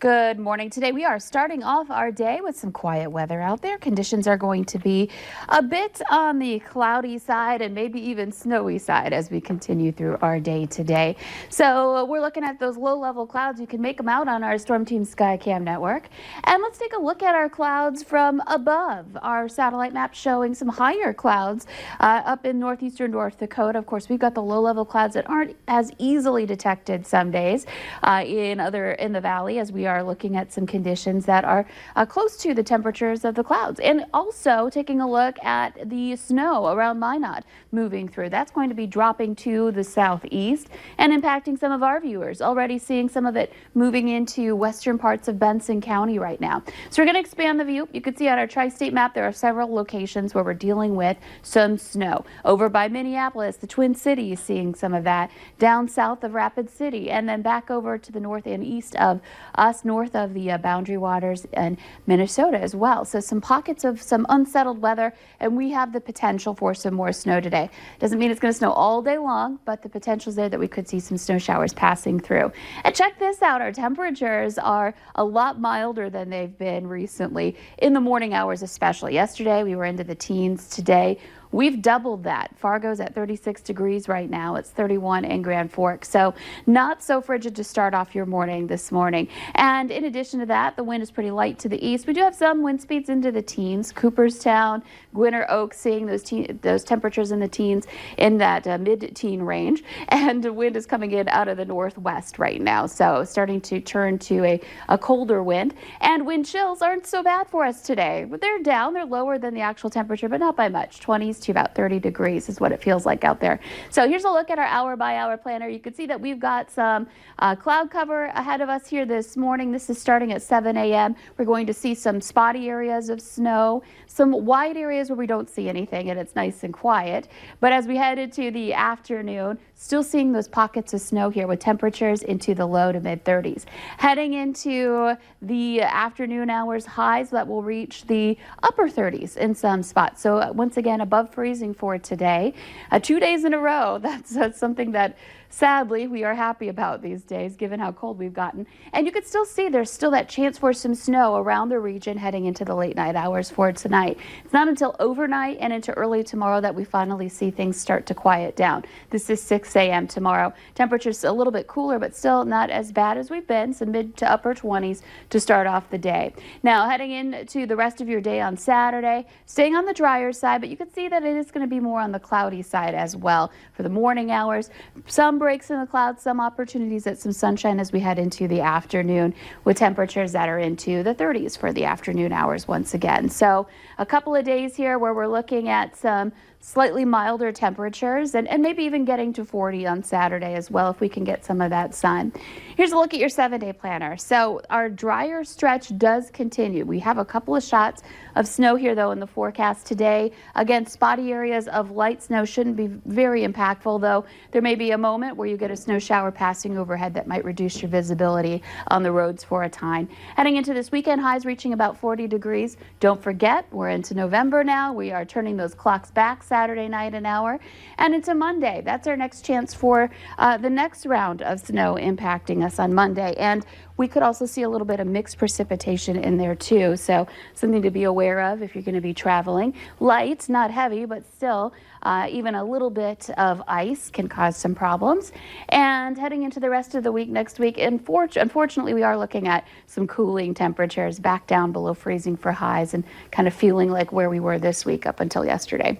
Good morning. Today we are starting off our day with some quiet weather out there. Conditions are going to be a bit on the cloudy side and maybe even snowy side as we continue through our day today. So we're looking at those low-level clouds. You can make them out on our Storm Team Skycam network. And let's take a look at our clouds from above. Our satellite map showing some higher clouds up in northeastern North Dakota. Of course, we've got the low-level clouds that aren't as easily detected some days in the valley, as we are looking at some conditions that are close to the temperatures of the clouds. And also taking a look at the snow around Minot moving through. That's going to be dropping to the southeast and impacting some of our viewers. Already seeing some of it moving into western parts of Benson County right now. So we're going to expand the view. You can see on our tri-state map there are several locations where we're dealing with some snow. Over by Minneapolis, the Twin Cities, seeing some of that. Down south of Rapid City, and then back over to the north and east of us, north of the Boundary Waters and Minnesota as well. So some pockets of some unsettled weather, and we have the potential for some more snow today. Doesn't mean it's going to snow all day long, but the potential is there that we could see some snow showers passing through. And check this out. Our temperatures are a lot milder than they've been recently, in the morning hours especially. Yesterday we were into the teens. Today we've doubled that. Fargo's at 36 degrees right now. It's 31 in Grand Forks. So not so frigid to start off your morning this morning. And in addition to that, the wind is pretty light to the east. We do have some wind speeds into the teens. Cooperstown, Gwinner Oaks, seeing those temperatures in the teens in that mid-teen range. And the wind is coming in out of the northwest right now. So starting to turn to a colder wind. And wind chills aren't so bad for us today. They're down. They're lower than the actual temperature, but not by much. 20s to about 30 degrees is what it feels like out there. So here's a look at our hour-by-hour planner. You can see that we've got some cloud cover ahead of us here this morning. This is starting at 7 a.m. We're going to see some spotty areas of snow, some wide areas where we don't see anything and it's nice and quiet. But as we head into the afternoon, still seeing those pockets of snow here with temperatures into the low to mid 30s. Heading into the afternoon hours, highs that will reach the upper 30s in some spots. So once again, above freezing for today. 2 days in a row. That's something that sadly we are happy about these days, given how cold we've gotten. And you can still see there's still that chance for some snow around the region heading into the late night hours for tonight. It's not until overnight and into early tomorrow that we finally see things start to quiet down. This is 6 a.m. tomorrow. Temperatures a little bit cooler, but still not as bad as we've been. Some mid to upper 20s to start off the day. Now heading into the rest of your day on Saturday, staying on the drier side, but you can see that it is going to be more on the cloudy side as well for the morning hours. Some breaks in the clouds, some opportunities at some sunshine as we head into the afternoon, with temperatures that are into the 30s for the afternoon hours once again. So a couple of days here where we're looking at some slightly milder temperatures and maybe even getting to 40 on Saturday as well if we can get some of that sun. Here's a look at your 7-day planner. So our drier stretch does continue. We have a couple of shots of snow here though in the forecast today. Again, spotty areas of light snow shouldn't be very impactful, though there may be a moment where you get a snow shower passing overhead that might reduce your visibility on the roads for a time. Heading into this weekend, highs reaching about 40 degrees. Don't forget, we're into November now. We are turning those clocks back Saturday night an hour and into Monday. That's our next chance for the next round of snow impacting us on Monday. And we could also see a little bit of mixed precipitation in there too. So something to be aware of if you're going to be traveling. Light, not heavy, but still even a little bit of ice can cause some problems. And heading into the rest of the week next week, unfortunately, we are looking at some cooling temperatures back down below freezing for highs and kind of feeling like where we were this week up until yesterday.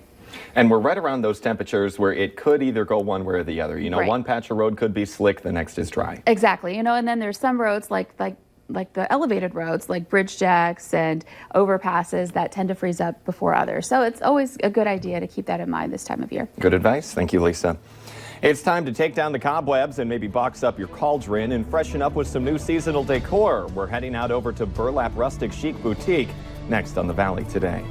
And we're right around those temperatures where it could either go one way or the other. You know, right. One patch of road could be slick, the next is dry. Exactly. You know, and then there's some roads like the elevated roads like bridge jacks and overpasses that tend to freeze up before others. So it's always a good idea to keep that in mind this time of year. Good advice. Thank you, Lisa. It's time to take down the cobwebs and maybe box up your cauldron and freshen up with some new seasonal decor. We're heading out over to Burlap Rustic Chic Boutique next on the Valley Today.